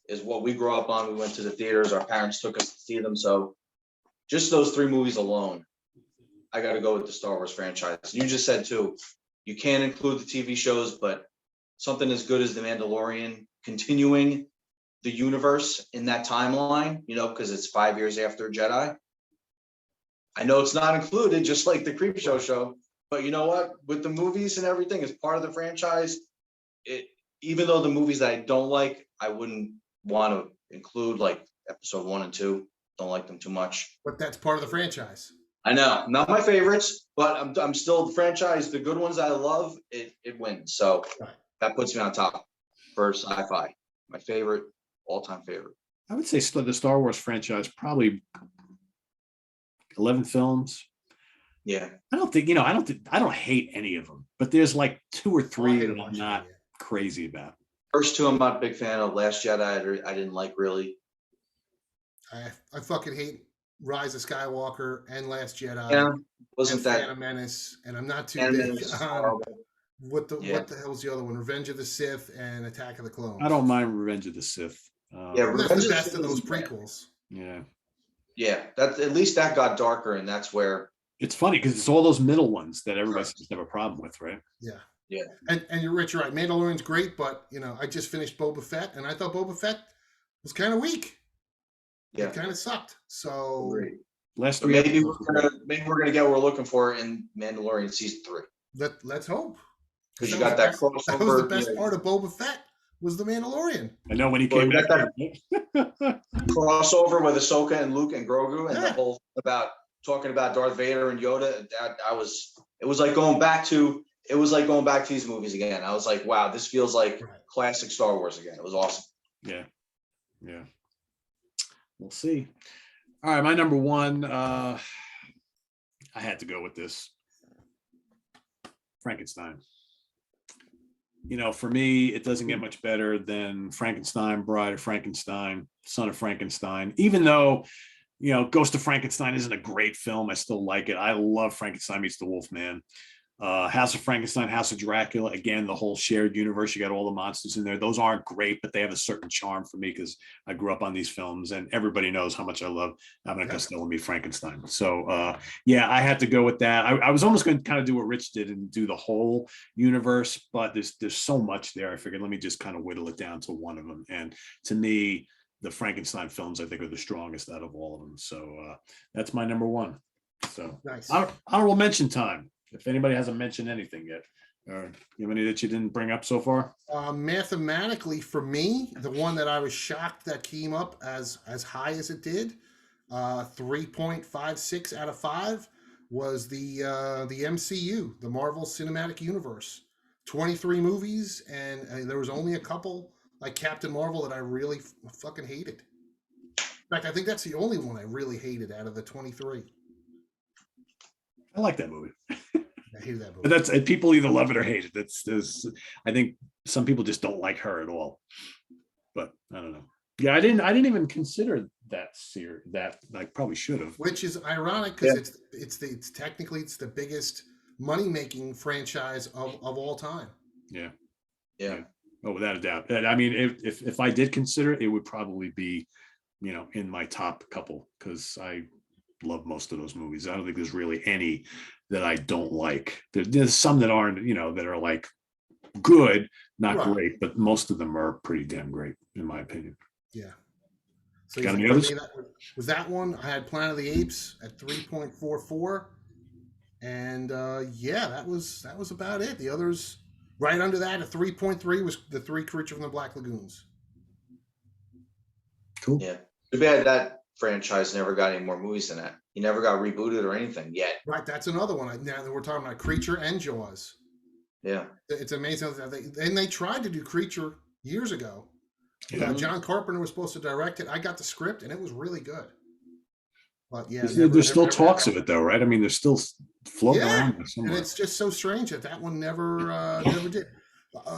is what we grew up on. We went to the theaters. Our parents took us to see them. So just those 3 movies alone, I got to go with the Star Wars franchise. You just said too, you can't include the TV shows, but something as good as The Mandalorian continuing the universe in that timeline, because it's 5 years after Jedi. I know it's not included, just like the Creepshow show, but you know what? With the movies and everything as part of the franchise, even though the movies that I don't like, I wouldn't want to include, like episode 1 and 2. Don't like them too much. But that's part of the franchise. I know, not my favorites, but I'm still the franchise. The good ones I love, it wins. So that puts me on top for Sci-Fi. My favorite, all-time favorite. I would say the Star Wars franchise, probably 11 films. Yeah. I don't hate any of them, but there's like 2 or 3 that I'm not crazy about. First 2, I'm not a big fan of. Last Jedi, I didn't like really. I fucking hate Rise of Skywalker and Last Jedi. Yeah, wasn't that Phantom Menace? And I'm not too Phantom big. What the hell's the other one? Revenge of the Sith and Attack of the Clones. I don't mind Revenge of the Sith. That's the best of those prequels. Yeah. Yeah, that at least that got darker, and that's where it's funny because it's all those middle ones that everybody seems to have a problem with, right? Yeah. Yeah. And you're Rich, you're right. Mandalorian's great, but I just finished Boba Fett, and I thought Boba Fett was kind of weak. Yeah. It kind of sucked. So last maybe we're gonna get what we're looking for in Mandalorian season 3. Let's hope. Because you got that crossover. That was the best part of Boba Fett was the Mandalorian. I know when he came back. That crossover with Ahsoka and Luke and Grogu, and the whole talking about Darth Vader and Yoda. It was like going back to these movies again. I was like, wow, this feels like classic Star Wars again. It was awesome. Yeah. Yeah. We'll see. All right, my number 1. I had to go with this. Frankenstein. For me, it doesn't get much better than Frankenstein, Bride of Frankenstein, Son of Frankenstein. Even though, Ghost of Frankenstein isn't a great film, I still like it. I love Frankenstein Meets the Wolfman. House of Frankenstein, House of Dracula, again, the whole shared universe. You got all the monsters in there. Those aren't great, but they have a certain charm for me because I grew up on these films, and everybody knows how much I love Abbott and Costello meet Frankenstein. So, I had to go with that. I was almost going to kind of do what Rich did and do the whole universe, but there's so much there. I figured let me just kind of whittle it down to one of them. And to me, the Frankenstein films, I think, are the strongest out of all of them. So that's my number 1. So nice. Honorable mention time. If anybody hasn't mentioned anything yet, or you have any that you didn't bring up so far? Mathematically, for me, the one that I was shocked that came up as high as it did, 3.56 out of 5, was the MCU, the Marvel Cinematic Universe. 23 movies, and there was only a couple like Captain Marvel that I really fucking hated. In fact, I think that's the only one I really hated out of the 23. I like that movie. I hate that movie. That's people either love it or hate it. I think some people just don't like her at all. But I don't know. Yeah, I didn't even consider that series. That I probably should have. Which is ironic because it's technically the biggest money-making franchise of all time. Yeah. Yeah. Oh, without a doubt. I mean, if I did consider it, it would probably be, in my top couple because I love most of those movies. I don't think there's really any that I don't like. There's some that aren't, that are like good, not great, but most of them are pretty damn great in my opinion. Yeah. So got any others? Was that one? I had Planet of the Apes at 3.44, and that was about it. The others right under that at 3.3 was the 3 Creature from the Black Lagoons. Cool. Yeah. Too bad that franchise never got any more movies than that. He never got rebooted or anything yet. Right, that's another one. Now that we're talking about Creature and Jaws. Yeah, it's amazing that they tried to do Creature years ago. Yeah. John Carpenter was supposed to direct it. I got the script and it was really good. But yeah, there's still talks of it though, right? I mean, there's still floating Yeah, around there and somewhere. it's just so strange that one never did.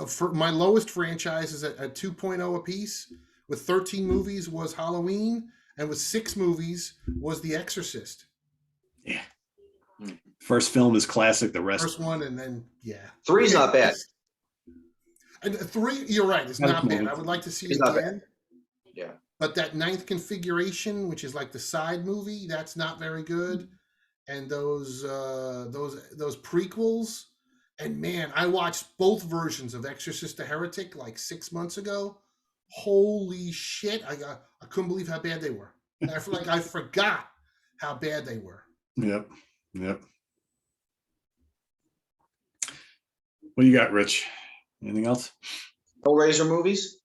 For my lowest franchise is at 2.0 apiece, with 13 movies was Halloween, and with 6 movies was The Exorcist. Yeah. First film is classic. The rest. First one, and then yeah. 3's not bad. And 3, you're right, it's not bad. I would like to see it again. Yeah. But that 9th configuration, which is like the side movie, that's not very good. And those prequels, and man, I watched both versions of Exorcist the Heretic like 6 months ago. Holy shit! I couldn't believe how bad they were. I feel like I forgot how bad they were. Yep. What do you got, Rich? Anything else? Hellraiser movies.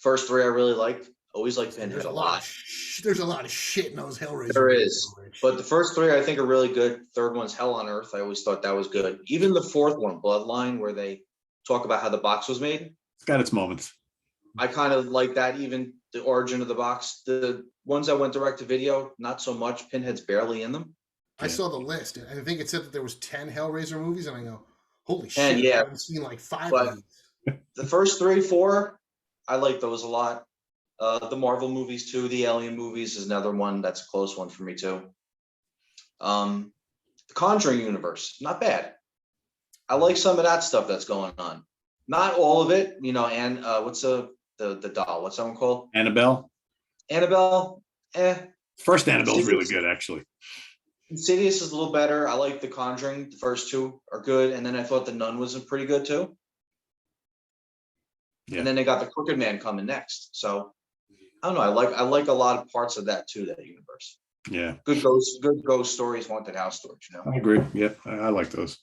First 3 I really liked. Always liked Pinhead a lot. There's a lot of shit in those Hellraiser. There is, but the first 3 I think are really good. Third one's Hell on Earth. I always thought that was good. Even the fourth one, Bloodline, where they talk about how the box was made. It's got its moments. I kind of like that. Even the origin of the box. The ones that went direct to video, not so much. Pinhead's barely in them. I saw the list, and I think it said that there was 10 Hellraiser movies, and I go, holy shit! And yeah, I've seen like 5 of these. The first 3, 4, I like those a lot. The Marvel movies too. The Alien movies is another one that's a close one for me too. The Conjuring Universe, not bad. I like some of that stuff that's going on. Not all of it, And what's the doll? What's that one called? Annabelle. First Annabelle is really good, actually. Insidious is a little better. I like The Conjuring. The first 2 are good, and then I thought The Nun was pretty good too. Yeah. And then they got The Crooked Man coming next. So I don't know. I like a lot of parts of that too. That universe. Yeah. Good ghost stories, haunted house stories. I agree. Yeah, I like those.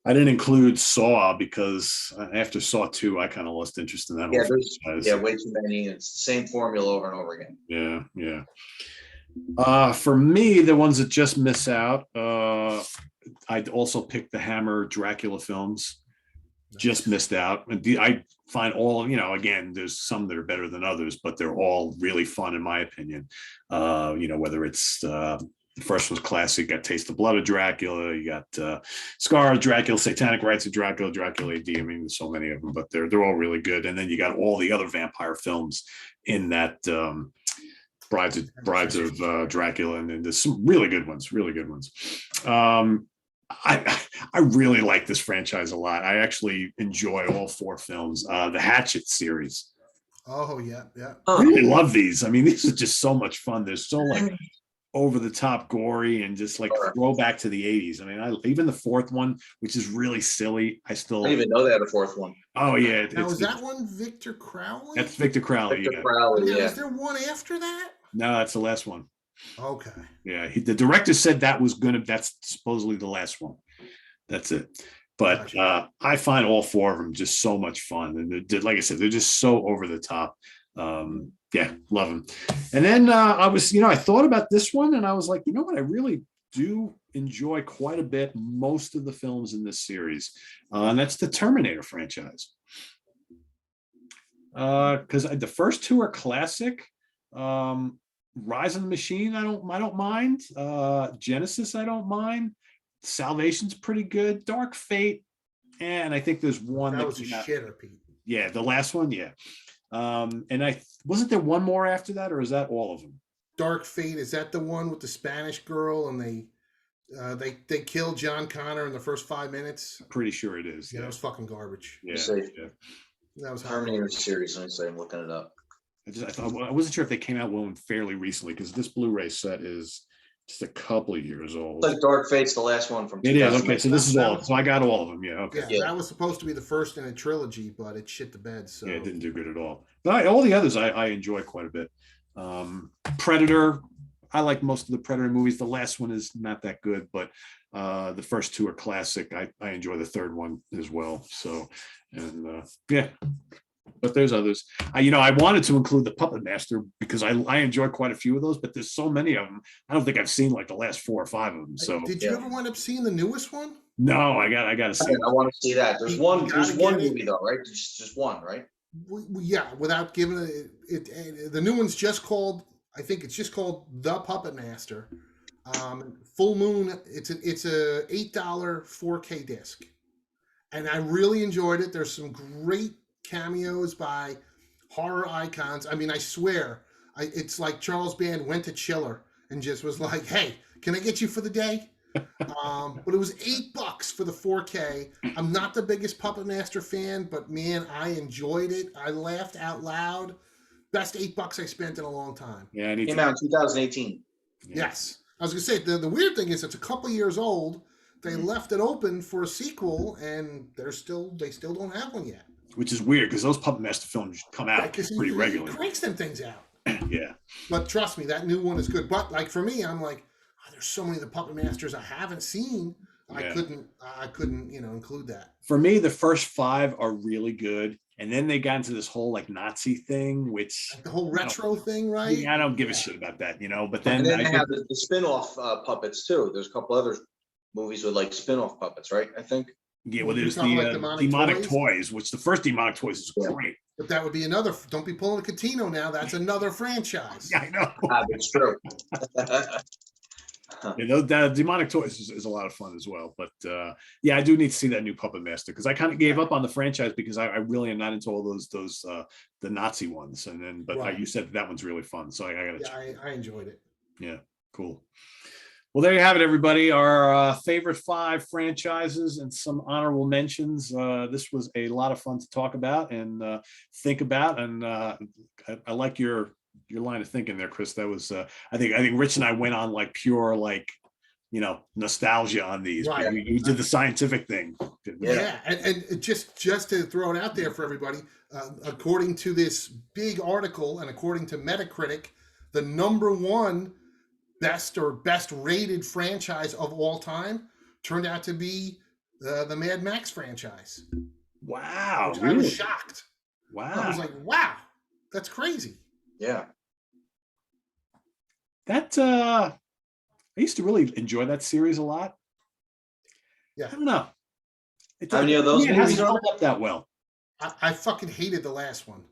I didn't include Saw because after Saw 2, I kind of lost interest in that whole franchise. Yeah, way too many. It's the same formula over and over again. Yeah. For me, the ones that just miss out, I'd also pick the Hammer Dracula films. Just missed out. I find all, again, there's some that are better than others, but they're all really fun in my opinion. Whether it's the first was classic, got Taste the Blood of Dracula, you got Scar of Dracula, Satanic Rites of Dracula, Dracula AD. I mean, there's so many of them, but they're all really good. And then you got all the other vampire films in that Brides of Dracula, and there's some really good ones. I really like this franchise a lot. I actually enjoy all 4 films. The Hatchet series. Oh yeah. I really love these. I mean, these are just so much fun. They're so like over the top gory and just like throwback to the 80s. I mean, even the 4th one, which is really silly. I didn't even know they had a 4th one. Oh yeah. Now is that one Victor Crowley? That's Victor Crowley. Crowley, Is there one after that? No, that's the last one. Okay. Yeah, the director said that's supposedly the last one. That's it. But I find all 4 of them just so much fun, and like I said, they're just so over the top. Yeah, love them. And then I thought about this one, and I was like, you know what, I really do enjoy quite a bit most of the films in this series, and that's the Terminator franchise. Because the first 2 are classic. Rise of the Machine, I don't mind. Genesis, I don't mind. Salvation's pretty good. Dark Fate, and I think there's one that was a shitter, Pete. Yeah, the last one, yeah. And wasn't there one more after that, or is that all of them? Dark Fate, is that the one with the Spanish girl and they killed John Connor in the first 5 minutes? Pretty sure it is. Yeah, that was fucking garbage. Yeah. That was Terminator series. Let me say, I'm looking it up. I wasn't sure if they came out one fairly recently, because this Blu-ray set is just a couple of years old. Like Dark Fate's the last one from. It is, okay. So this is all. So I got all of them. Yeah. Okay. Yeah, that was supposed to be the first in a trilogy, but it shit the bed. So yeah, it didn't do good at all. But all the others I enjoy quite a bit. Predator, I like most of the Predator movies. The last one is not that good, but the first 2 are classic. I enjoy the 3rd one as well. So, and yeah. But there's others. I wanted to include the Puppet Master because I enjoy quite a few of those, but there's so many of them. I don't think I've seen like the last 4 or 5 of them. So did you ever wind up seeing the newest one? No, I got to see. I want to see that. There's one movie though, right? Just one, right? Yeah, without giving it, the new one's just called. I think it's just called The Puppet Master. Full Moon. It's a $8 4K disc, and I really enjoyed it. There's some great cameos by horror icons. I mean, I swear, it's like Charles Band went to Chiller and just was like, "Hey, can I get you for the day?" But it was $8 for the 4K. I'm not the biggest Puppet Master fan, but man, I enjoyed it. I laughed out loud. Best $8 I spent in a long time. Yeah, came out in 2018. Yeah. Yes, I was gonna say the weird thing is it's a couple years old. They left it open for a sequel, and they still don't have one yet. Which is weird because those Puppet Master films come out pretty regularly. He cranks them things out. Yeah. But trust me, that new one is good. But like for me, I'm like, there's so many of the Puppet Masters I haven't seen. I couldn't, include that. For me, the first 5 are really good. And then they got into this whole like Nazi thing, which like the whole retro thing, right? Yeah, I don't give a shit about that, But then they have the spin-off puppets too. There's a couple other movies with like spin-off puppets, right? I think. Yeah, well, there's the Demonic Toys, which the first Demonic Toys is great. But that would be another. Don't be pulling a Catino now. That's another franchise. Yeah, I know. It's true. The Demonic Toys is a lot of fun as well. But I do need to see that new Puppet Master because I kind of gave up on the franchise because I really am not into all those the Nazi ones. And then, but you said that one's really fun, so I got to check. I enjoyed it. Yeah, cool. Well, there you have it, everybody. Our favorite 5 franchises and some honorable mentions. This was a lot of fun to talk about and think about. And I like your line of thinking there, Chris. That was I think Rich and I went on like pure nostalgia on these. Right. We did the scientific thing. Yeah, and just to throw it out there for everybody, according to this big article and according to Metacritic, the number 1 best rated franchise of all time turned out to be the Mad Max franchise. Wow. Really? I was shocked. Wow. I was like, wow, that's crazy. Yeah. That I used to really enjoy that series a lot. Yeah. I don't know. How many of those movies held up that well? I fucking hated the last one.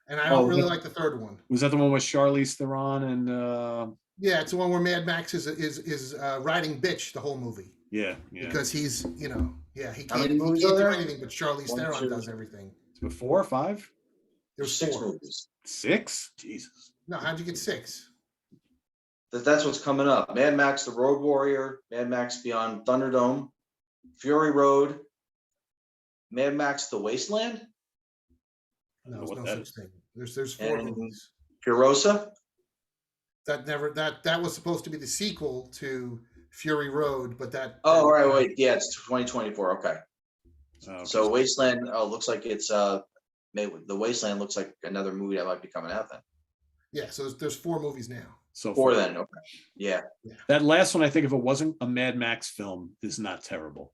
And I don't really like the third one. Was that the one with Charlize Theron and yeah, it's the one where Mad Max is riding bitch the whole movie. Yeah. Because he's, he can't do anything, but Charlize Theron does everything. It's 4 or 5? There's 6 4 movies. 6? Jesus. No, how'd you get 6? That's what's coming up. Mad Max: The Road Warrior, Mad Max Beyond Thunderdome, Fury Road, Mad Max: The Wasteland. No, there's no such thing. There's 4 movies. Furiosa. That was supposed to be the sequel to Fury Road, but that. Oh, right, wait, yeah, it's 2024. Okay. Okay. So Wasteland looks like it's The Wasteland looks like another movie that might be coming out then. Yeah, so there's 4 movies now. So 4 then, okay. Yeah. That last one, I think, if it wasn't a Mad Max film, is not terrible.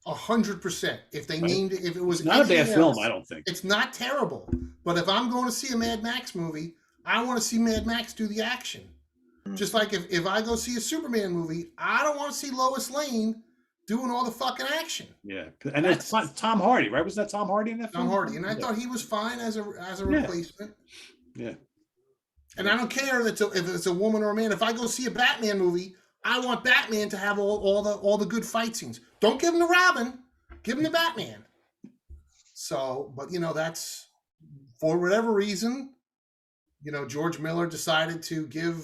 100%. If they named it, if it was not a bad film, I don't think it's not terrible. But if I'm going to see a Mad Max movie, I want to see Mad Max do the action. Just like if I go see a Superman movie, I don't want to see Lois Lane doing all the fucking action. Yeah, and it's Tom Hardy, right? Was that Tom Hardy in that film? Tom Hardy, and I thought he was fine as a replacement. Yeah. And I don't care if it's a woman or a man. If I go see a Batman movie, I want Batman to have all the good fight scenes. Don't give him the Robin, give him the Batman. So, but that's for whatever reason, George Miller decided to give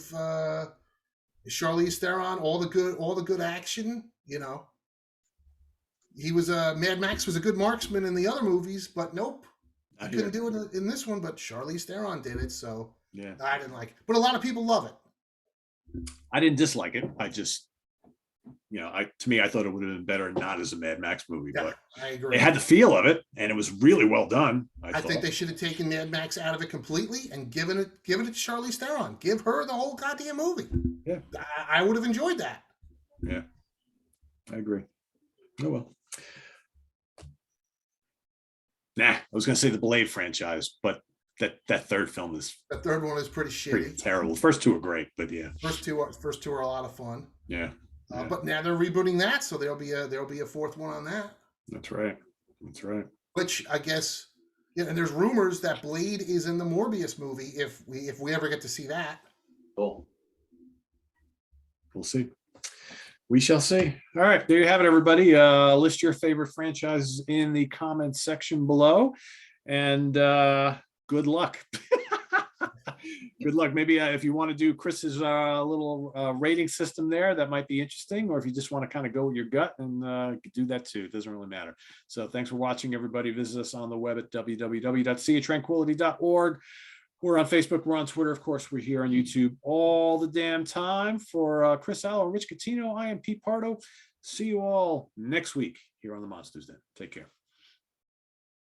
Charlize Theron all the good action. He was Mad Max was a good marksman in the other movies, but nope, he couldn't do it in this one. But Charlize Theron did it, so yeah, I didn't like it. But a lot of people love it. I didn't dislike it. I just, to me, I thought it would have been better not as a Mad Max movie, but I agree. It had the feel of it, and it was really well done. I think they should have taken Mad Max out of it completely and given it to Charlize Theron. Give her the whole goddamn movie. Yeah, I would have enjoyed that. Yeah, I agree. Oh well. Nah, I was gonna say the Blade franchise, but that third film is the third one is pretty shitty. Pretty terrible. The first 2 are great, but yeah. First two are a lot of fun. Yeah. But now they're rebooting that, so there'll be a 4th one on that. That's right. Which I guess, and there's rumors that Blade is in the Morbius movie if we ever get to see that. Cool. We'll see. We shall see. All right, there you have it, everybody. List your favorite franchises in the comments section below, and good luck. Good luck. Maybe if you want to do Chris's little rating system there, that might be interesting. Or if you just want to kind of go with your gut, and do that too. It doesn't really matter. So thanks for watching, everybody. Visit us on the web at www.seatranquility.org. We're on Facebook. We're on Twitter. Of course, we're here on YouTube all the damn time. For Chris Allo and Rich Catino, I am Pete Pardo. See you all next week here on the Monsters Den. Take care.